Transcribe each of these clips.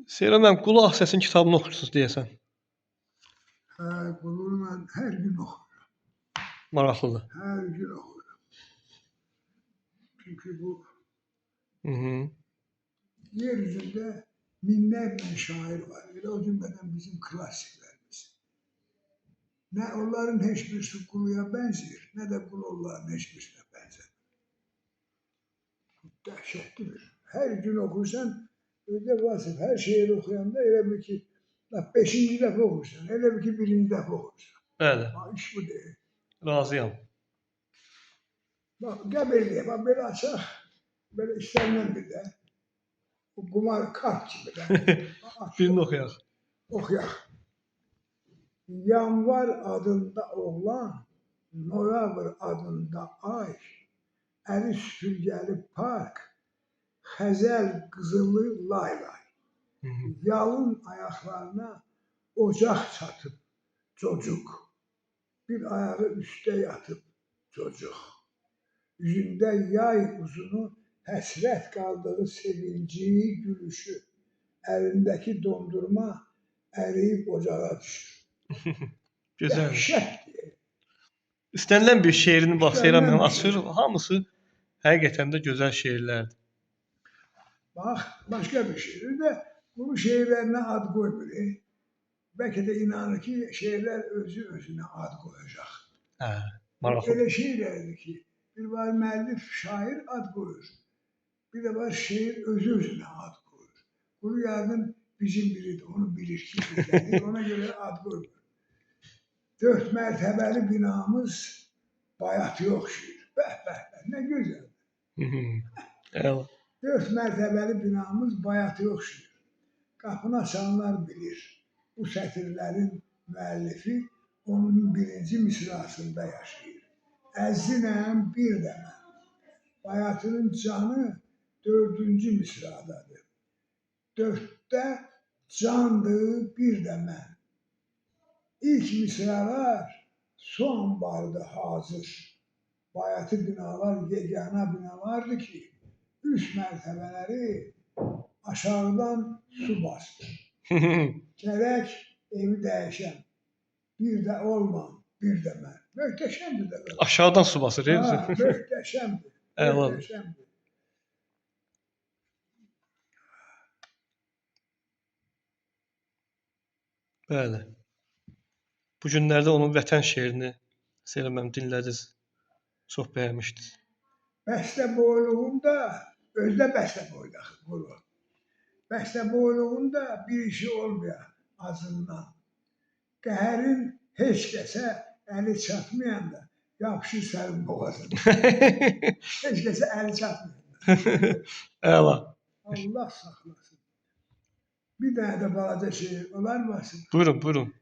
Seyrəm mən Qulaq Səsin kitabını oxuyursunuz deyəsən. Hə, qulunu mən hər gün oxuyuram. Maraqlıdır. Hər gün oxuyuram. Çünki bu Hı -hı. yer üzündə minlərlə şair var. Elə o cümlədən bizim klassiklərimiz. Nə onların heç birisi quluya bənzəyir, nə də qul onların heç birisinə bənzər. Dəhşətlidir. Hər gün oxuyursan, öyle vasıf, her şeiri okuyanda elə bil ki, 5-ci dəfə oxuyursan, elə bil ki, 1-ci dəfə oxuyursan. Bəli, İş bu deyil. razıyam. Bax, gəl eləyək, bax, belə açaq, belə istənilən bir də, bu qumar kart kimi də. Birini oxuyaq. Oxuyaq. Yanvar adında oğlan, noyabr adında ay, əli süpürgəli park, xəzəl qızılı lay lay. Yalın ayaqlarına ocaq çatıb çocuk, bir ayağı üstə yatıb çocuk. Yüzündə yay uzunu həsrət qaldığı sevinci, gülüşü, əlindəki dondurma əriyib ocağa düşür. Gözəl. Dəhşətdir. İstənilən bir şeirini baxsayıram mən İstənilən bir açır, hamısı həqiqətən də gözəl şeirlərdir. Bax, başqa bir şeir də bunun şeirlərinə ad qoymur. Bəlkə də inanır ki, şeirlər özü özünə ad qoyacaq. Hə, maraqlı. Elə şeirlərdir ki, bir var müəllif, şair ad qoyur. Bir də var şeir özü özünə ad qoyur. Bunu yəqin bizim biridir, onu bilir ki, ona görə ad qoymur. 4 mərtəbəli binamız bayatı oxşuyur. Bəh, bəh, bəh, nə gözəl. Eyvallah. 4 mərtəbəli binamız bayatı oxşuyur. Qapını açanlar bilir. Bu sətirlərin müəllifi onun 1-ci misrasında yaşayır. Əzzinəm bir də mən. Bayatının canı 4-cü misradadır. 4-də candır bir də mən. İlk misralar su ambardı hazır. Bayatı binalar yeganə binalardı ki, üst mərtəbələri aşağıdan su bastı. Gərək evi dəyişəm. Bir də olmam, bir də mən. Möhtəşəmdir də belə. Aşağıdan su basır, Ha, deyirsən? möhtəşəmdir. Eyvallah. Möhtəşəmdir. Bəli. Bu günlərdə onun Vətən şeirini Seyrəm dinlədiniz. Çox bəyənmişdiniz. Bəstə boyluğunda, özdə bəstə boyluq. Bəstə boyluğunda bir işi olmayan azından. Qəhərin heç kəsə əli çatmayanda yapışır sənin boğazına. Heç kəsə əli çatmayanda. Əla. Allah saxlasın. Bir dənə də balaca şeir olar mı? Buyurun, buyurun.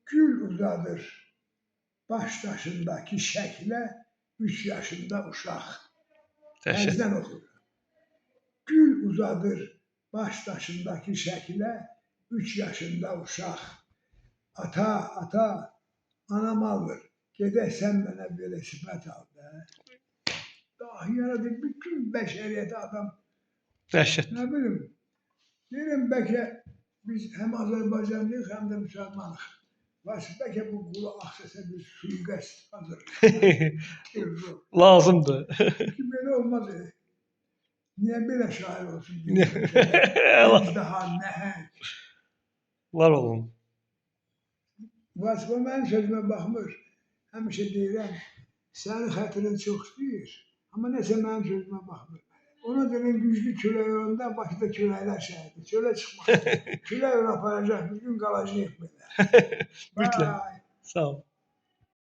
Gül uzadır baş daşındakı şəklə 3 yaşında uşaq. Dəhşət. Əzdən oxuyur. Gül uzadır baş daşındakı şəklə 3 yaşında uşaq. Ata, ata, anam alır. Gedək sən mənə velosiped al da. Dahi yaradır bütün bəşəriyyəti adam. Dəhşət. Nə bilim, deyirəm bəlkə biz həm Azərbaycanlıyıq, həm də müsəlmanıq. Bəlkə bu Qulaq Səsə bir sui-qəsd hazır. Lazımdır. Ki belə olmaz. Niyə belə şair olsun? Daha nəhəng. Var olun. Vasıfa mənim sözümə baxmır. Həmişə deyirəm, sənin xətrin çox istəyir, amma nəsə mənim sözümə baxmır. Ona deyilən güclü külək olanda Bakıda küləklər şəhərdir. Çölə çıxmaq. Külək onu aparacaq, bir gün qalacaq belə. Mütləq. Sağ ol.